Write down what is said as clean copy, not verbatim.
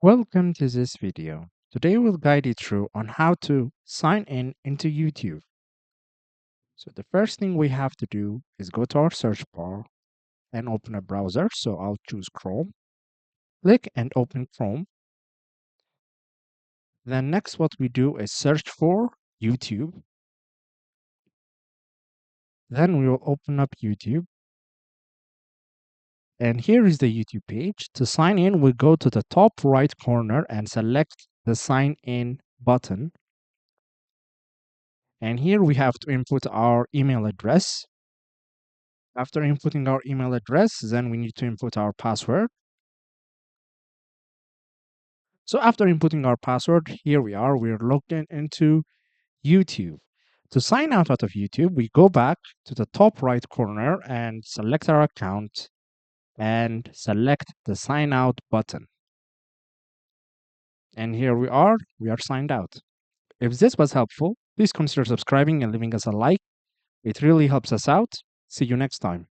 Welcome to this video. Today we'll guide you through on how to sign in into YouTube. So the first thing we have to do is go to our search bar and open a browser. So I'll choose Chrome. Click and open Chrome. Then next what we do is search for YouTube. Then we will open up YouTube. And here is the YouTube page. To sign in, we go to the top right corner and select the sign in button. And here we have to input our email address. After inputting our email address, then we need to input our password. So after inputting our password, here we are, we're logged into YouTube. To sign out of YouTube, we go back to the top right corner and select our account and select the sign out button. And here we are signed out. If this was helpful, please consider subscribing and leaving us a like. It really helps us out. See you next time.